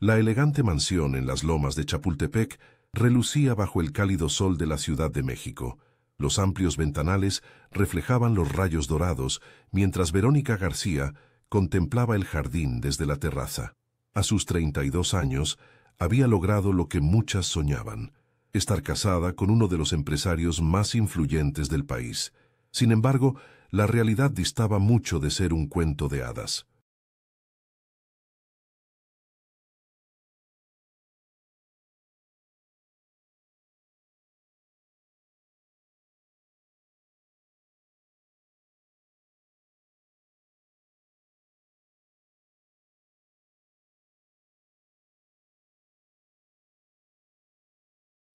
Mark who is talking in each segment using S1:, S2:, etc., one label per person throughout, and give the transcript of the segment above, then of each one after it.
S1: La elegante mansión en las lomas de Chapultepec relucía bajo el cálido sol de la Ciudad de México. Los amplios ventanales reflejaban los rayos dorados, mientras Verónica García contemplaba el jardín desde la terraza. A sus 32 años, había logrado lo que muchas soñaban: estar casada con uno de los empresarios más influyentes del país. Sin embargo, la realidad distaba mucho de ser un cuento de hadas.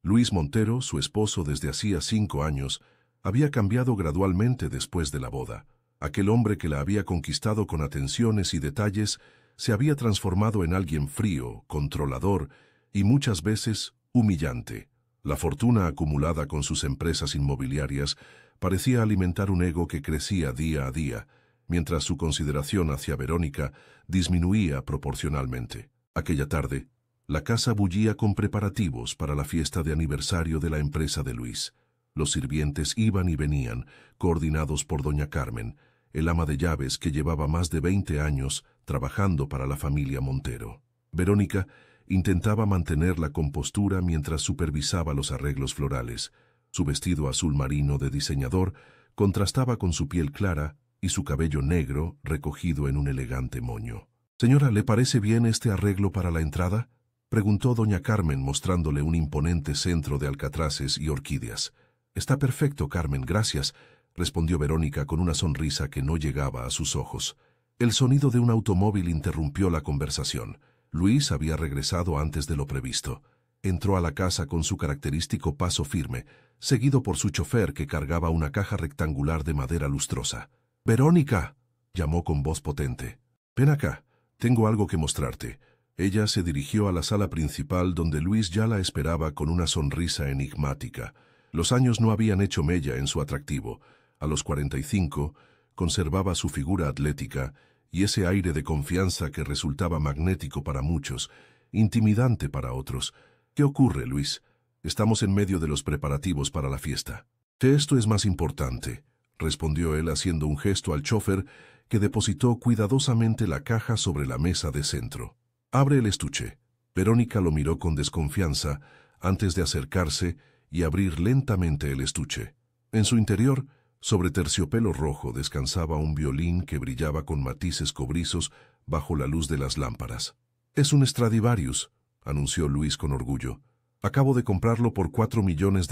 S1: Luis Montero, su esposo desde hacía 5 años, había cambiado gradualmente después de la boda. Aquel hombre que la había conquistado con atenciones y detalles se había transformado en alguien frío, controlador y muchas veces humillante. La fortuna acumulada con sus empresas inmobiliarias parecía alimentar un ego que crecía día a día, mientras su consideración hacia Verónica disminuía proporcionalmente. Aquella tarde, la casa bullía con preparativos para la fiesta de aniversario de la empresa de Luis. Los sirvientes iban y venían, coordinados por doña Carmen, el ama de llaves que llevaba más de 20 años trabajando para la familia Montero. Verónica intentaba mantener la compostura mientras supervisaba los arreglos florales. Su vestido azul marino de diseñador contrastaba con su piel clara y su cabello negro recogido en un elegante moño. «Señora, ¿le parece bien este arreglo para la entrada?», preguntó doña Carmen mostrándole un imponente centro de alcatraces y orquídeas. «Está perfecto, Carmen, gracias», respondió Verónica con una sonrisa que no llegaba a sus ojos. El sonido de un automóvil interrumpió la conversación. Luis había regresado antes de lo previsto. Entró a la casa con su característico paso firme, seguido por su chofer que cargaba una caja rectangular de madera lustrosa. «Verónica», llamó con voz potente. «Ven acá, tengo algo que mostrarte». Ella se dirigió a la sala principal donde Luis ya la esperaba con una sonrisa enigmática. Los años no habían hecho mella en su atractivo. A los 45, conservaba su figura atlética y ese aire de confianza que resultaba magnético para muchos, intimidante para otros. «¿Qué ocurre, Luis? Estamos en medio de los preparativos para la fiesta». «Esto es más importante», respondió él haciendo un gesto al chofer que depositó cuidadosamente la caja sobre la mesa de centro. «Abre el estuche». Verónica lo miró con desconfianza antes de acercarse y abrir lentamente el estuche. En su interior, sobre terciopelo rojo, descansaba un violín que brillaba con matices cobrizos bajo la luz de las lámparas. «Es un Stradivarius», anunció Luis con orgullo. «Acabo de comprarlo por $4 millones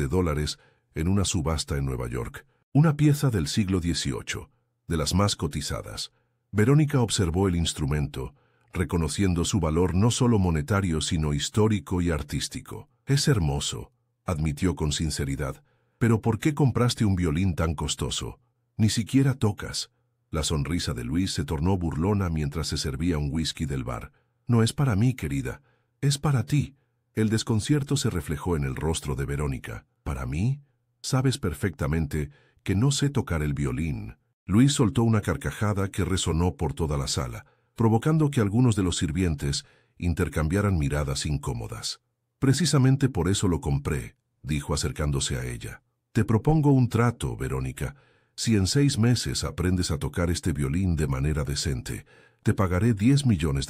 S1: en una subasta en Nueva York. Una pieza del siglo XVIII, de las más cotizadas». Verónica observó el instrumento, reconociendo su valor no solo monetario sino histórico y artístico. «Es hermoso», admitió con sinceridad. «Pero ¿por qué compraste un violín tan costoso? Ni siquiera tocas». La sonrisa de Luis se tornó burlona mientras se servía un whisky del bar. «No es para mí, querida, es para ti». El desconcierto se reflejó en el rostro de Verónica. «¿Para mí? Sabes perfectamente que no sé tocar el violín». Luis soltó una carcajada que resonó por toda la sala, provocando que algunos de los sirvientes intercambiaran miradas incómodas. «Precisamente por eso lo compré», dijo acercándose a ella. «Te propongo un trato, Verónica. Si en 6 meses aprendes a tocar este violín de manera decente, te pagaré $10 millones».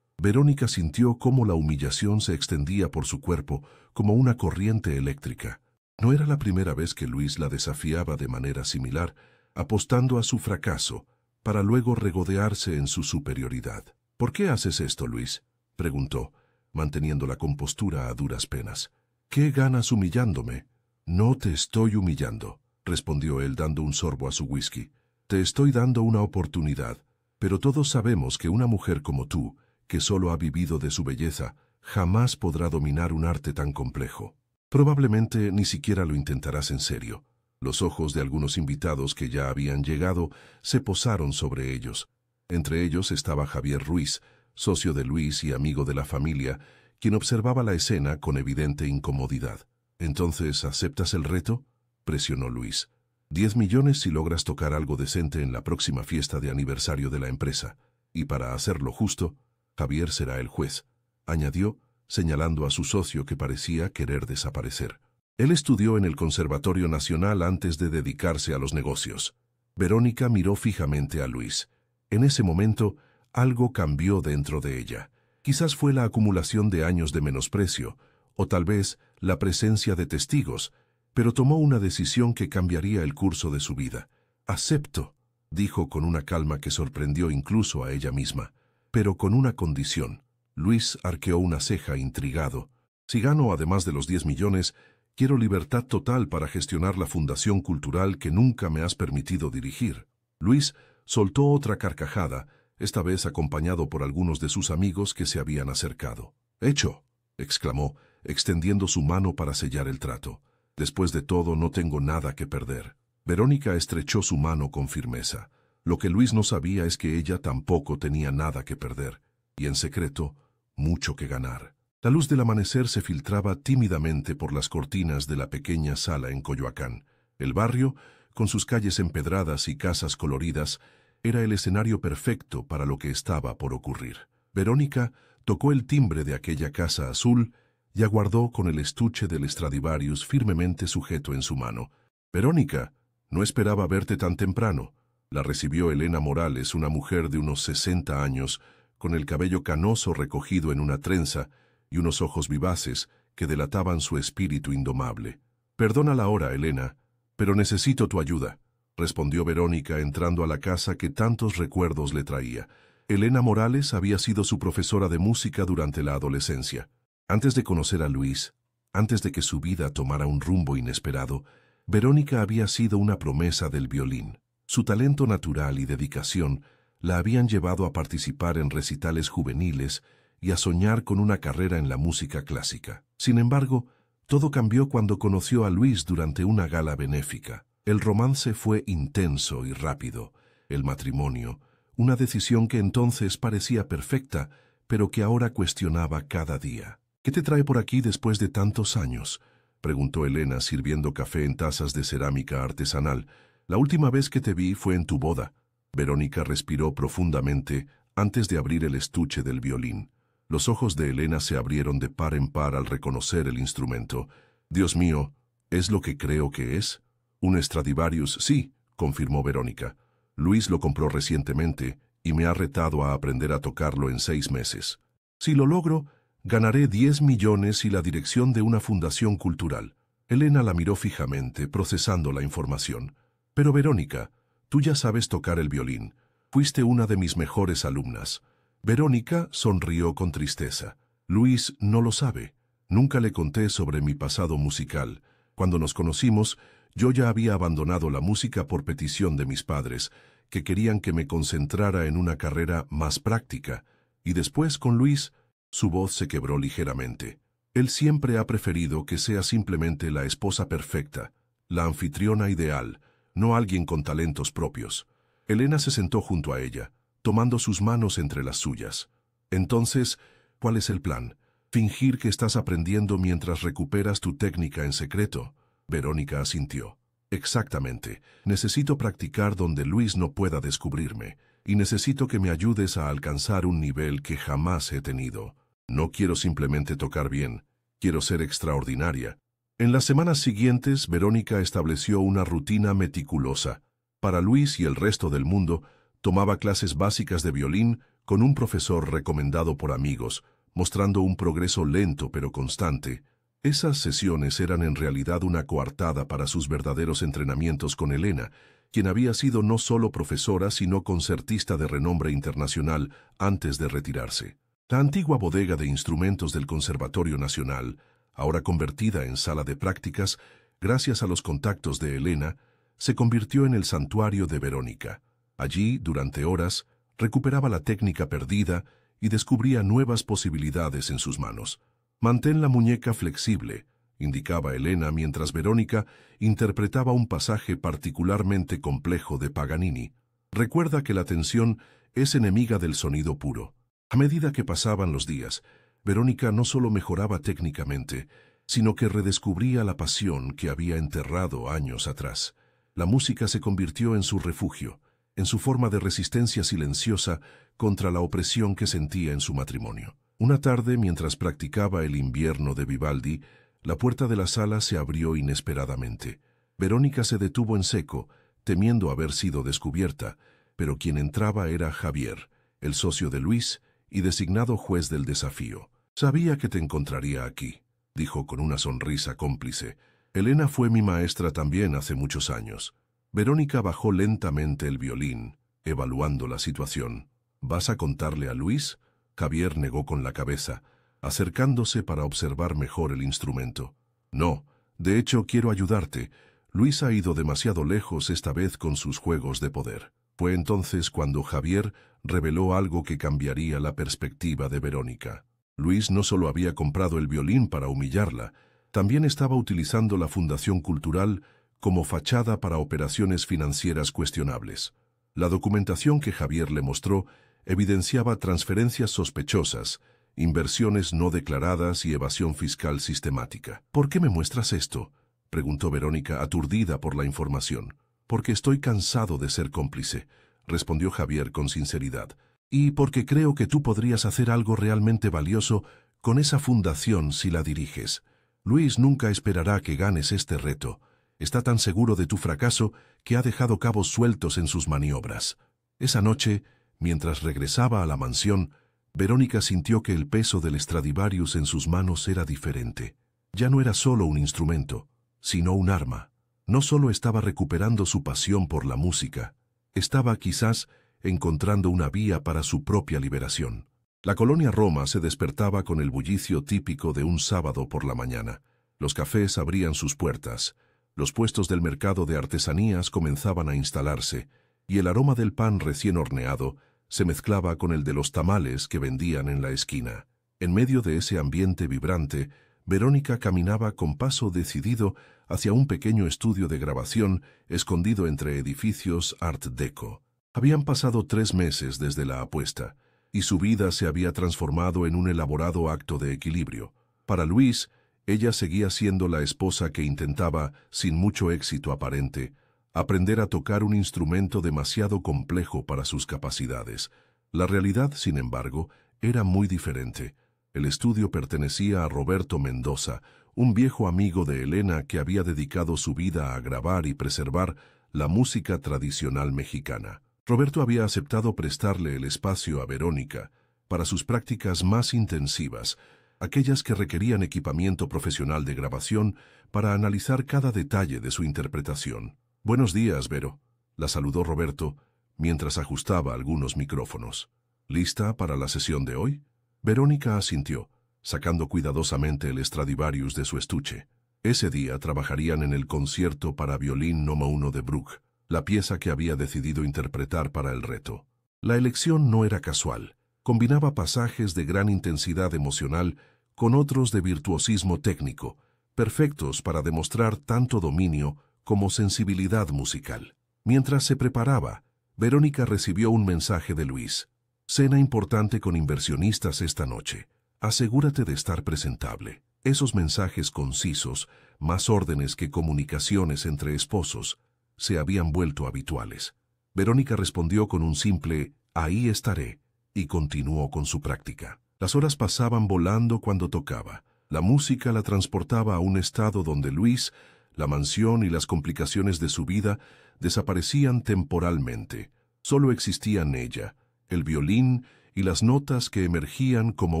S1: Verónica sintió cómo la humillación se extendía por su cuerpo como una corriente eléctrica. No era la primera vez que Luis la desafiaba de manera similar, apostando a su fracaso, para luego regodearse en su superioridad. «¿Por qué haces esto, Luis?», preguntó, manteniendo la compostura a duras penas. «¿Qué ganas humillándome?». «No te estoy humillando», respondió él dando un sorbo a su whisky. «Te estoy dando una oportunidad, pero todos sabemos que una mujer como tú, que solo ha vivido de su belleza, jamás podrá dominar un arte tan complejo. Probablemente ni siquiera lo intentarás en serio». Los ojos de algunos invitados que ya habían llegado se posaron sobre ellos. Entre ellos estaba Javier Ruiz, socio de Luis y amigo de la familia, quien observaba la escena con evidente incomodidad. «¿Entonces aceptas el reto?», presionó Luis. «10 millones si logras tocar algo decente en la próxima fiesta de aniversario de la empresa. Y para hacerlo justo, Javier será el juez». añadió, señalando a su socio que parecía querer desaparecer. Él estudió en el Conservatorio Nacional antes de dedicarse a los negocios. Verónica miró fijamente a Luis. En ese momento, algo cambió dentro de ella. Quizás fue la acumulación de años de menosprecio, o tal vez la presencia de testigos, pero tomó una decisión que cambiaría el curso de su vida. «Acepto», dijo con una calma que sorprendió incluso a ella misma, «pero con una condición». Luis arqueó una ceja intrigado. «Si gano, además de los 10 millones, quiero libertad total para gestionar la fundación cultural que nunca me has permitido dirigir». Luis soltó otra carcajada, esta vez acompañado por algunos de sus amigos que se habían acercado. «Hecho», exclamó, extendiendo su mano para sellar el trato. «Después de todo, no tengo nada que perder». Verónica estrechó su mano con firmeza. Lo que Luis no sabía es que ella tampoco tenía nada que perder, y en secreto, mucho que ganar. La luz del amanecer se filtraba tímidamente por las cortinas de la pequeña sala en Coyoacán. El barrio, con sus calles empedradas y casas coloridas, era el escenario perfecto para lo que estaba por ocurrir. Verónica tocó el timbre de aquella casa azul y aguardó con el estuche del Stradivarius firmemente sujeto en su mano. «Verónica, no esperaba verte tan temprano». La recibió Elena Morales, una mujer de unos 60 años, con el cabello canoso recogido en una trenza y unos ojos vivaces que delataban su espíritu indomable. «Perdona la hora, Elena, pero necesito tu ayuda», respondió Verónica entrando a la casa que tantos recuerdos le traía. Elena Morales había sido su profesora de música durante la adolescencia. Antes de conocer a Luis, antes de que su vida tomara un rumbo inesperado, Verónica había sido una promesa del violín. Su talento natural y dedicación la habían llevado a participar en recitales juveniles y a soñar con una carrera en la música clásica. Sin embargo, todo cambió cuando conoció a Luis durante una gala benéfica. El romance fue intenso y rápido. El matrimonio, una decisión que entonces parecía perfecta, pero que ahora cuestionaba cada día. «¿Qué te trae por aquí después de tantos años?», preguntó Elena sirviendo café en tazas de cerámica artesanal. «La última vez que te vi fue en tu boda». Verónica respiró profundamente antes de abrir el estuche del violín. Los ojos de Elena se abrieron de par en par al reconocer el instrumento. «Dios mío, ¿es lo que creo que es?» «Un Stradivarius, sí», confirmó Verónica. «Luis lo compró recientemente y me ha retado a aprender a tocarlo en 6 meses. Si lo logro, ganaré 10 millones y la dirección de una fundación cultural». Elena la miró fijamente, procesando la información. «Pero Verónica, tú ya sabes tocar el violín. Fuiste una de mis mejores alumnas». Verónica sonrió con tristeza. «Luis no lo sabe. Nunca le conté sobre mi pasado musical. Cuando nos conocimos, yo ya había abandonado la música por petición de mis padres, que querían que me concentrara en una carrera más práctica. Y después, con Luis», su voz se quebró ligeramente. «Él siempre ha preferido que sea simplemente la esposa perfecta, la anfitriona ideal, no alguien con talentos propios». Elena se sentó junto a ella, tomando sus manos entre las suyas. «Entonces, ¿cuál es el plan? ¿Fingir que estás aprendiendo mientras recuperas tu técnica en secreto?» Verónica asintió. «Exactamente. Necesito practicar donde Luis no pueda descubrirme, y necesito que me ayudes a alcanzar un nivel que jamás he tenido. No quiero simplemente tocar bien, quiero ser extraordinaria». En las semanas siguientes, Verónica estableció una rutina meticulosa. Para Luis y el resto del mundo, tomaba clases básicas de violín con un profesor recomendado por amigos, mostrando un progreso lento pero constante. Esas sesiones eran en realidad una coartada para sus verdaderos entrenamientos con Elena, quien había sido no solo profesora sino concertista de renombre internacional antes de retirarse. La antigua bodega de instrumentos del Conservatorio Nacional, ahora convertida en sala de prácticas, gracias a los contactos de Elena, se convirtió en el santuario de Verónica. Allí, durante horas, recuperaba la técnica perdida y descubría nuevas posibilidades en sus manos. «Mantén la muñeca flexible», indicaba Elena mientras Verónica interpretaba un pasaje particularmente complejo de Paganini. «Recuerda que la tensión es enemiga del sonido puro». A medida que pasaban los días, Verónica no solo mejoraba técnicamente, sino que redescubría la pasión que había enterrado años atrás. La música se convirtió en su refugio, en su forma de resistencia silenciosa contra la opresión que sentía en su matrimonio. Una tarde, mientras practicaba el invierno de Vivaldi, la puerta de la sala se abrió inesperadamente. Verónica se detuvo en seco, temiendo haber sido descubierta, pero quien entraba era Javier, el socio de Luis y designado juez del desafío. «Sabía que te encontraría aquí», dijo con una sonrisa cómplice. «Elena fue mi maestra también hace muchos años». Verónica bajó lentamente el violín, evaluando la situación. «¿Vas a contarle a Luis?». Javier negó con la cabeza, acercándose para observar mejor el instrumento. «No, de hecho quiero ayudarte. Luis ha ido demasiado lejos esta vez con sus juegos de poder». Fue entonces cuando Javier reveló algo que cambiaría la perspectiva de Verónica. Luis no solo había comprado el violín para humillarla, también estaba utilizando la Fundación Cultural como fachada para operaciones financieras cuestionables. La documentación que Javier le mostró evidenciaba transferencias sospechosas, inversiones no declaradas y evasión fiscal sistemática. «¿Por qué me muestras esto?», preguntó Verónica, aturdida por la información. «Porque estoy cansado de ser cómplice», respondió Javier con sinceridad. «Y porque creo que tú podrías hacer algo realmente valioso con esa fundación si la diriges. Luis nunca esperará que ganes este reto. Está tan seguro de tu fracaso que ha dejado cabos sueltos en sus maniobras». Esa noche, mientras regresaba a la mansión, Verónica sintió que el peso del Stradivarius en sus manos era diferente. Ya no era solo un instrumento, sino un arma. No solo estaba recuperando su pasión por la música, estaba quizás encontrando una vía para su propia liberación. La colonia Roma se despertaba con el bullicio típico de un sábado por la mañana. Los cafés abrían sus puertas, los puestos del mercado de artesanías comenzaban a instalarse, y el aroma del pan recién horneado se mezclaba con el de los tamales que vendían en la esquina. En medio de ese ambiente vibrante, Verónica caminaba con paso decidido hacia un pequeño estudio de grabación escondido entre edificios Art Deco. Habían pasado 3 meses desde la apuesta, y su vida se había transformado en un elaborado acto de equilibrio. Para Luis, ella seguía siendo la esposa que intentaba, sin mucho éxito aparente, aprender a tocar un instrumento demasiado complejo para sus capacidades. La realidad, sin embargo, era muy diferente. El estudio pertenecía a Roberto Mendoza, un viejo amigo de Elena que había dedicado su vida a grabar y preservar la música tradicional mexicana. Roberto había aceptado prestarle el espacio a Verónica para sus prácticas más intensivas, aquellas que requerían equipamiento profesional de grabación para analizar cada detalle de su interpretación. «Buenos días, Vero», la saludó Roberto mientras ajustaba algunos micrófonos. «¿Lista para la sesión de hoy?». Verónica asintió, sacando cuidadosamente el Stradivarius de su estuche. Ese día trabajarían en el concierto para violín No. 1 de Bruch, la pieza que había decidido interpretar para el reto. La elección no era casual. Combinaba pasajes de gran intensidad emocional con otros de virtuosismo técnico, perfectos para demostrar tanto dominio como sensibilidad musical. Mientras se preparaba, Verónica recibió un mensaje de Luis. «Cena importante con inversionistas esta noche. Asegúrate de estar presentable». Esos mensajes concisos, más órdenes que comunicaciones entre esposos, se habían vuelto habituales. Verónica respondió con un simple «ahí estaré» y continuó con su práctica. Las horas pasaban volando cuando tocaba. La música la transportaba a un estado donde Luis, la mansión y las complicaciones de su vida desaparecían temporalmente. Solo existían ella, el violín y las notas que emergían como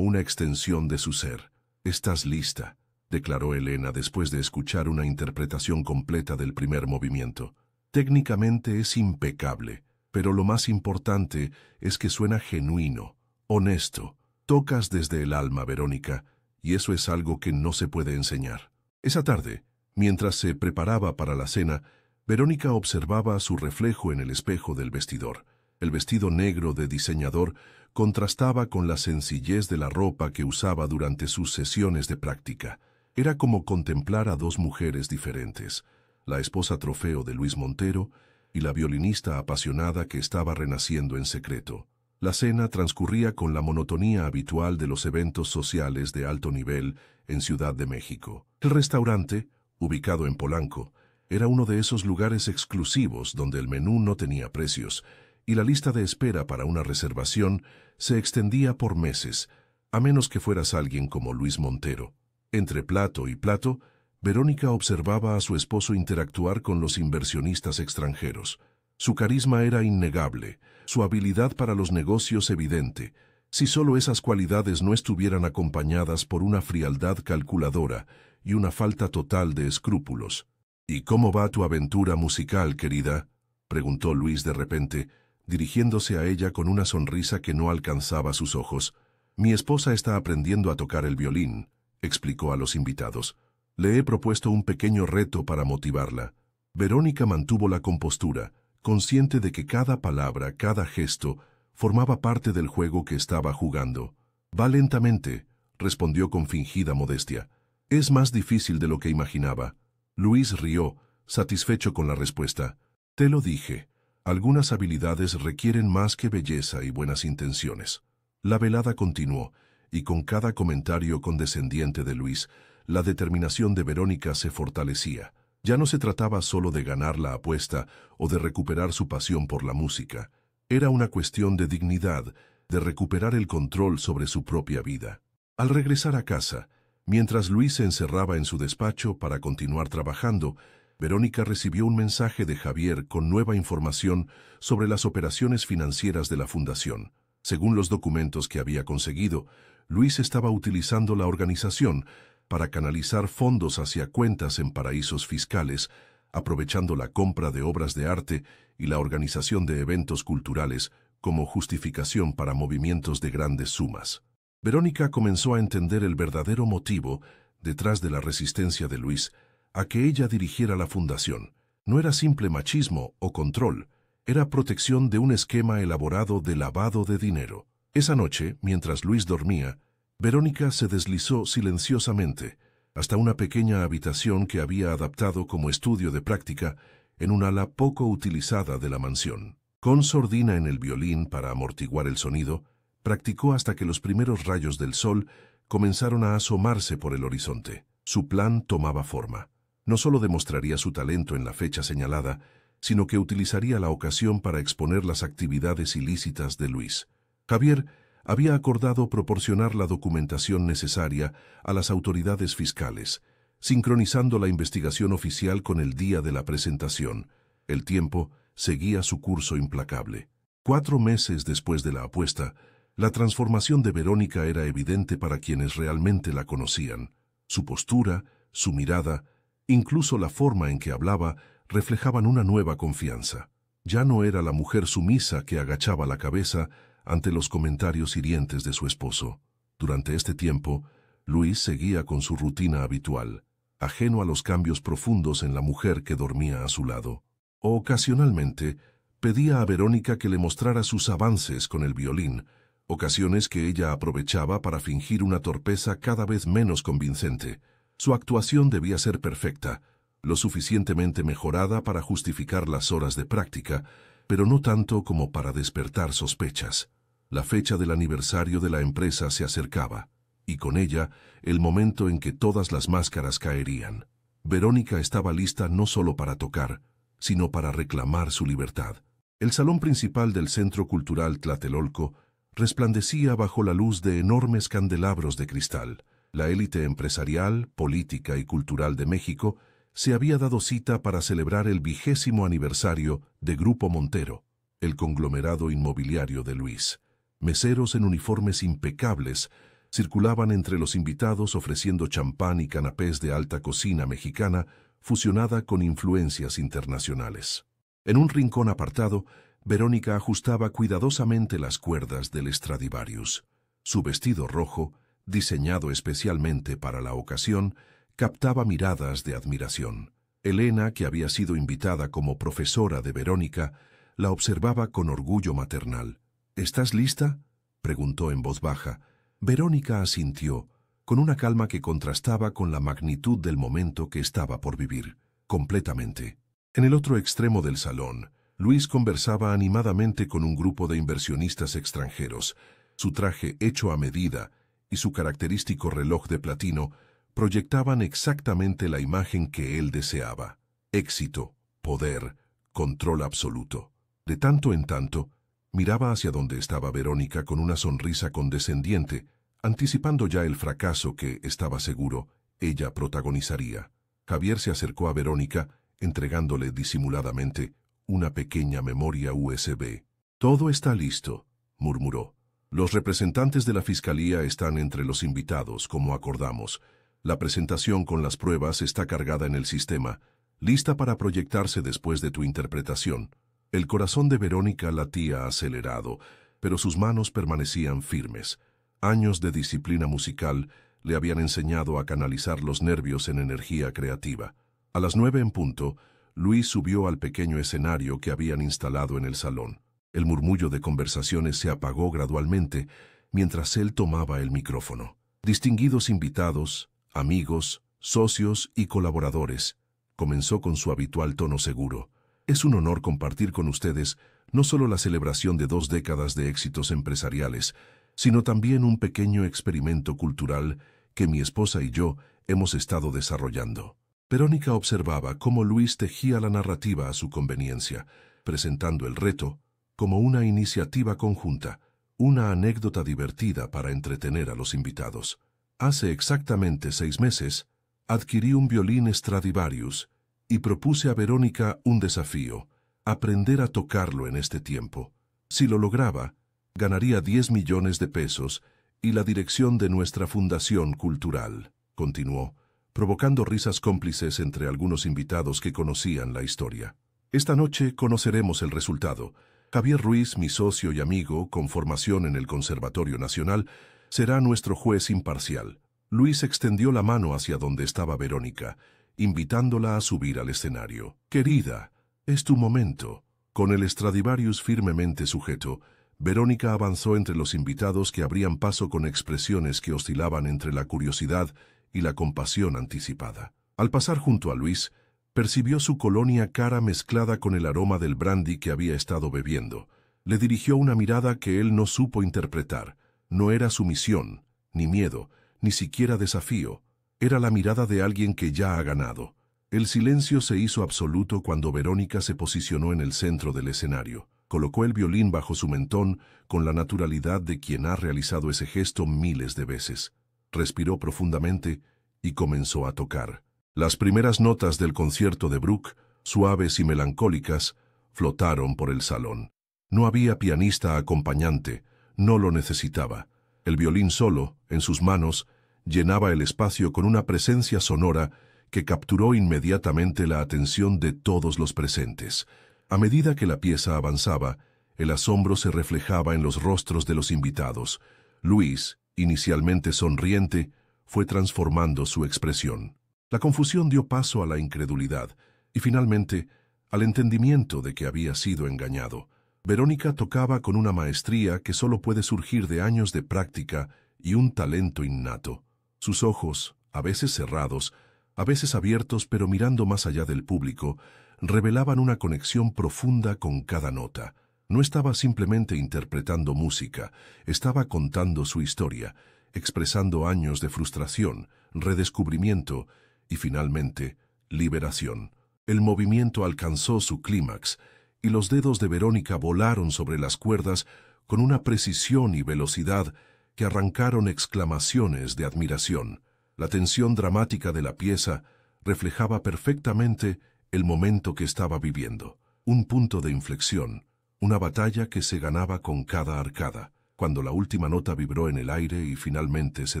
S1: una extensión de su ser. «¿Estás lista?», declaró Elena después de escuchar una interpretación completa del primer movimiento. «Técnicamente es impecable, pero lo más importante es que suena genuino, honesto. Tocas desde el alma, Verónica, y eso es algo que no se puede enseñar». Esa tarde, mientras se preparaba para la cena, Verónica observaba su reflejo en el espejo del vestidor. El vestido negro de diseñador contrastaba con la sencillez de la ropa que usaba durante sus sesiones de práctica. Era como contemplar a 2 mujeres diferentes, la esposa trofeo de Luis Montero y la violinista apasionada que estaba renaciendo en secreto. La cena transcurría con la monotonía habitual de los eventos sociales de alto nivel en Ciudad de México. El restaurante, ubicado en Polanco, era uno de esos lugares exclusivos donde el menú no tenía precios, y la lista de espera para una reservación se extendía por meses, a menos que fueras alguien como Luis Montero. Entre plato y plato, Verónica observaba a su esposo interactuar con los inversionistas extranjeros. Su carisma era innegable, su habilidad para los negocios evidente, si solo esas cualidades no estuvieran acompañadas por una frialdad calculadora y una falta total de escrúpulos. «¿Y cómo va tu aventura musical, querida?», preguntó Luis de repente, dirigiéndose a ella con una sonrisa que no alcanzaba sus ojos. «Mi esposa está aprendiendo a tocar el violín», explicó a los invitados. «Le he propuesto un pequeño reto para motivarla». Verónica mantuvo la compostura, consciente de que cada palabra, cada gesto, formaba parte del juego que estaba jugando. «Va lentamente», respondió con fingida modestia. «Es más difícil de lo que imaginaba». Luis rió, satisfecho con la respuesta. «Te lo dije. Algunas habilidades requieren más que belleza y buenas intenciones». La velada continuó, y con cada comentario condescendiente de Luis, la determinación de Verónica se fortalecía. Ya no se trataba solo de ganar la apuesta o de recuperar su pasión por la música. Era una cuestión de dignidad, de recuperar el control sobre su propia vida. Al regresar a casa, mientras Luis se encerraba en su despacho para continuar trabajando, Verónica recibió un mensaje de Javier con nueva información sobre las operaciones financieras de la fundación. Según los documentos que había conseguido, Luis estaba utilizando la organización para canalizar fondos hacia cuentas en paraísos fiscales, aprovechando la compra de obras de arte y la organización de eventos culturales como justificación para movimientos de grandes sumas. Verónica comenzó a entender el verdadero motivo detrás de la resistencia de Luis a que ella dirigiera la fundación. No era simple machismo o control, era protección de un esquema elaborado de lavado de dinero. Esa noche, mientras Luis dormía, Verónica se deslizó silenciosamente hasta una pequeña habitación que había adaptado como estudio de práctica en un ala poco utilizada de la mansión. Con sordina en el violín para amortiguar el sonido, practicó hasta que los primeros rayos del sol comenzaron a asomarse por el horizonte. Su plan tomaba forma. No solo demostraría su talento en la fecha señalada, sino que utilizaría la ocasión para exponer las actividades ilícitas de Luis. Javier había acordado proporcionar la documentación necesaria a las autoridades fiscales, sincronizando la investigación oficial con el día de la presentación. El tiempo seguía su curso implacable. 4 meses después de la apuesta, la transformación de Verónica era evidente para quienes realmente la conocían. Su postura, su mirada, incluso la forma en que hablaba, reflejaban una nueva confianza. Ya no era la mujer sumisa que agachaba la cabeza ante los comentarios hirientes de su esposo. Durante este tiempo, Luis seguía con su rutina habitual, ajeno a los cambios profundos en la mujer que dormía a su lado. Ocasionalmente, pedía a Verónica que le mostrara sus avances con el violín, ocasiones que ella aprovechaba para fingir una torpeza cada vez menos convincente. Su actuación debía ser perfecta, lo suficientemente mejorada para justificar las horas de práctica, pero no tanto como para despertar sospechas. La fecha del aniversario de la empresa se acercaba, y con ella el momento en que todas las máscaras caerían. Verónica estaba lista no solo para tocar, sino para reclamar su libertad. El salón principal del Centro Cultural Tlatelolco resplandecía bajo la luz de enormes candelabros de cristal. La élite empresarial, política y cultural de México se había dado cita para celebrar el 20º aniversario de Grupo Montero, el conglomerado inmobiliario de Luis. Meseros en uniformes impecables circulaban entre los invitados ofreciendo champán y canapés de alta cocina mexicana fusionada con influencias internacionales. En un rincón apartado, Verónica ajustaba cuidadosamente las cuerdas del Stradivarius. Su vestido rojo, diseñado especialmente para la ocasión, captaba miradas de admiración. Elena, que había sido invitada como profesora de Verónica, la observaba con orgullo maternal. «¿Estás lista?», preguntó en voz baja. Verónica asintió, con una calma que contrastaba con la magnitud del momento que estaba por vivir. Completamente. En el otro extremo del salón, Luis conversaba animadamente con un grupo de inversionistas extranjeros. Su traje hecho a medida y su característico reloj de platino proyectaban exactamente la imagen que él deseaba. Éxito, poder, control absoluto. De tanto en tanto, miraba hacia donde estaba Verónica con una sonrisa condescendiente, anticipando ya el fracaso que, estaba seguro, ella protagonizaría. Javier se acercó a Verónica, entregándole disimuladamente una pequeña memoria USB. «Todo está listo», murmuró. «Los representantes de la Fiscalía están entre los invitados, como acordamos. La presentación con las pruebas está cargada en el sistema, lista para proyectarse después de tu interpretación». El corazón de Verónica latía acelerado, pero sus manos permanecían firmes. Años de disciplina musical le habían enseñado a canalizar los nervios en energía creativa. A las 9 en punto, Luis subió al pequeño escenario que habían instalado en el salón. El murmullo de conversaciones se apagó gradualmente mientras él tomaba el micrófono. Distinguidos invitados, amigos, socios y colaboradores, comenzó con su habitual tono seguro. Es un honor compartir con ustedes no solo la celebración de 2 décadas de éxitos empresariales, sino también un pequeño experimento cultural que mi esposa y yo hemos estado desarrollando. Verónica observaba cómo Luis tejía la narrativa a su conveniencia, presentando el reto como una iniciativa conjunta, una anécdota divertida para entretener a los invitados. Hace exactamente 6 meses, adquirí un violín Stradivarius y propuse a Verónica un desafío: aprender a tocarlo en este tiempo. Si lo lograba, ganaría 10 millones de pesos y la dirección de nuestra fundación cultural, continuó, provocando risas cómplices entre algunos invitados que conocían la historia. Esta noche conoceremos el resultado. Javier Ruiz, mi socio y amigo, con formación en el Conservatorio Nacional, será nuestro juez imparcial. Luis extendió la mano hacia donde estaba Verónica, invitándola a subir al escenario. «Querida, es tu momento». Con el Stradivarius firmemente sujeto, Verónica avanzó entre los invitados que abrían paso con expresiones que oscilaban entre la curiosidad y la compasión anticipada. Al pasar junto a Luis, percibió su colonia cara mezclada con el aroma del brandy que había estado bebiendo. Le dirigió una mirada que él no supo interpretar. No era sumisión, ni miedo, ni siquiera desafío. Era la mirada de alguien que ya ha ganado. El silencio se hizo absoluto cuando Verónica se posicionó en el centro del escenario. Colocó el violín bajo su mentón con la naturalidad de quien ha realizado ese gesto miles de veces. Respiró profundamente y comenzó a tocar. Las primeras notas del concierto de Bruch, suaves y melancólicas, flotaron por el salón. No había pianista acompañante, no lo necesitaba. El violín solo, en sus manos, llenaba el espacio con una presencia sonora que capturó inmediatamente la atención de todos los presentes. A medida que la pieza avanzaba, el asombro se reflejaba en los rostros de los invitados. Luis, inicialmente sonriente, fue transformando su expresión. La confusión dio paso a la incredulidad y finalmente al entendimiento de que había sido engañado. Verónica tocaba con una maestría que solo puede surgir de años de práctica y un talento innato. Sus ojos, a veces cerrados, a veces abiertos pero mirando más allá del público, revelaban una conexión profunda con cada nota. No estaba simplemente interpretando música, estaba contando su historia, expresando años de frustración, redescubrimiento y finalmente, liberación. El movimiento alcanzó su clímax y los dedos de Verónica volaron sobre las cuerdas con una precisión y velocidad que arrancaron exclamaciones de admiración. La tensión dramática de la pieza reflejaba perfectamente el momento que estaba viviendo. Un punto de inflexión, una batalla que se ganaba con cada arcada. Cuando la última nota vibró en el aire y finalmente se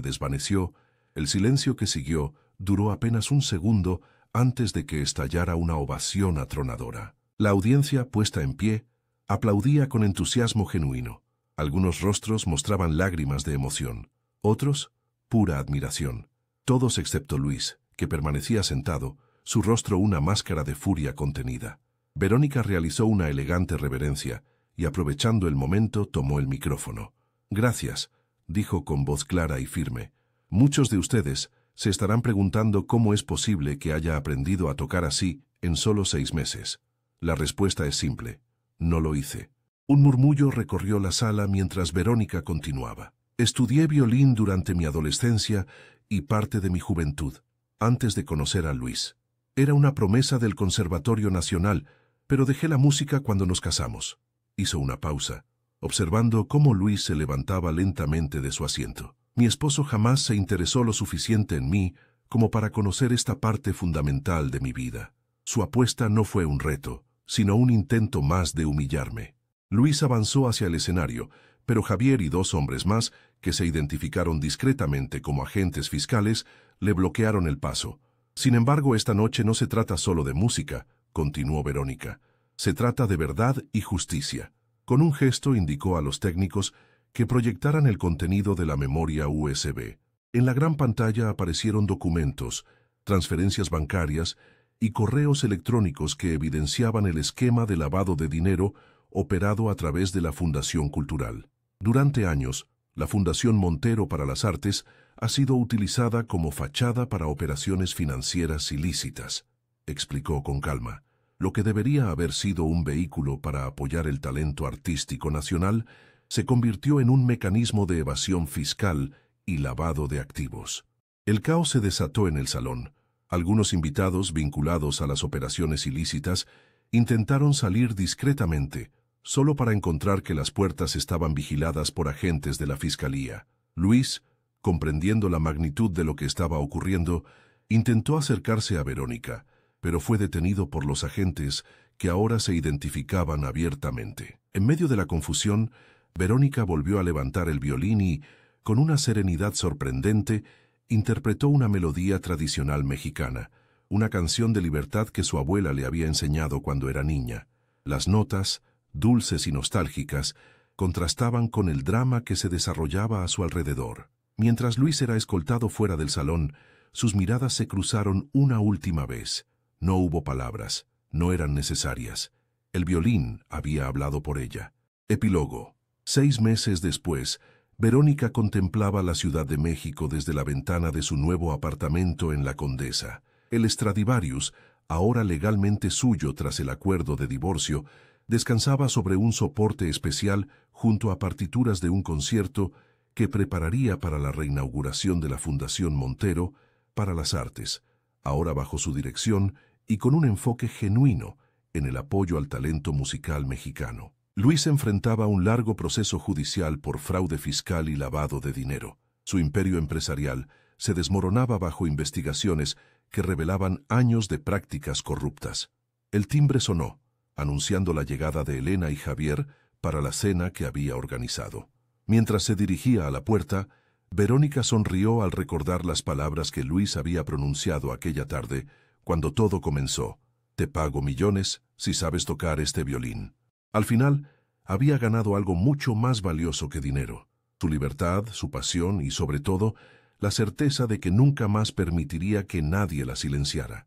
S1: desvaneció, el silencio que siguió duró apenas un segundo antes de que estallara una ovación atronadora. La audiencia, puesta en pie, aplaudía con entusiasmo genuino. Algunos rostros mostraban lágrimas de emoción, otros, pura admiración. Todos excepto Luis, que permanecía sentado, su rostro una máscara de furia contenida. Verónica realizó una elegante reverencia y, aprovechando el momento, tomó el micrófono. «Gracias», dijo con voz clara y firme. «Muchos de ustedes se estarán preguntando cómo es posible que haya aprendido a tocar así en solo 6 meses. La respuesta es simple: no lo hice». Un murmullo recorrió la sala mientras Verónica continuaba. «Estudié violín durante mi adolescencia y parte de mi juventud, antes de conocer a Luis. Era una promesa del Conservatorio Nacional, pero dejé la música cuando nos casamos». Hizo una pausa, observando cómo Luis se levantaba lentamente de su asiento. Mi esposo jamás se interesó lo suficiente en mí como para conocer esta parte fundamental de mi vida. Su apuesta no fue un reto, sino un intento más de humillarme. Luis avanzó hacia el escenario, pero Javier y 2 hombres más, que se identificaron discretamente como agentes fiscales, le bloquearon el paso. Sin embargo, esta noche no se trata solo de música, continuó Verónica. Se trata de verdad y justicia. Con un gesto indicó a los técnicos que proyectaran el contenido de la memoria USB. En la gran pantalla aparecieron documentos, transferencias bancarias y correos electrónicos que evidenciaban el esquema de lavado de dinero operado a través de la Fundación Cultural. Durante años, la Fundación Montero para las Artes ha sido utilizada como fachada para operaciones financieras ilícitas, explicó con calma. Lo que debería haber sido un vehículo para apoyar el talento artístico nacional se convirtió en un mecanismo de evasión fiscal y lavado de activos. El caos se desató en el salón. Algunos invitados vinculados a las operaciones ilícitas intentaron salir discretamente, solo para encontrar que las puertas estaban vigiladas por agentes de la fiscalía. Luis, comprendiendo la magnitud de lo que estaba ocurriendo, intentó acercarse a Verónica, pero fue detenido por los agentes que ahora se identificaban abiertamente. En medio de la confusión, Verónica volvió a levantar el violín y, con una serenidad sorprendente, interpretó una melodía tradicional mexicana, una canción de libertad que su abuela le había enseñado cuando era niña. Las notas, dulces y nostálgicas, contrastaban con el drama que se desarrollaba a su alrededor. Mientras Luis era escoltado fuera del salón, sus miradas se cruzaron una última vez. No hubo palabras, no eran necesarias. El violín había hablado por ella. Epílogo. 6 meses después, Verónica contemplaba la Ciudad de México desde la ventana de su nuevo apartamento en La Condesa. El Stradivarius, ahora legalmente suyo tras el acuerdo de divorcio, descansaba sobre un soporte especial junto a partituras de un concierto que prepararía para la reinauguración de la Fundación Montero para las Artes, ahora bajo su dirección y con un enfoque genuino en el apoyo al talento musical mexicano. Luis enfrentaba un largo proceso judicial por fraude fiscal y lavado de dinero. Su imperio empresarial se desmoronaba bajo investigaciones que revelaban años de prácticas corruptas. El timbre sonó, anunciando la llegada de Elena y Javier para la cena que había organizado. Mientras se dirigía a la puerta, Verónica sonrió al recordar las palabras que Luis había pronunciado aquella tarde, cuando todo comenzó. Te pago millones si sabes tocar este violín. Al final, había ganado algo mucho más valioso que dinero: su libertad, su pasión y, sobre todo, la certeza de que nunca más permitiría que nadie la silenciara.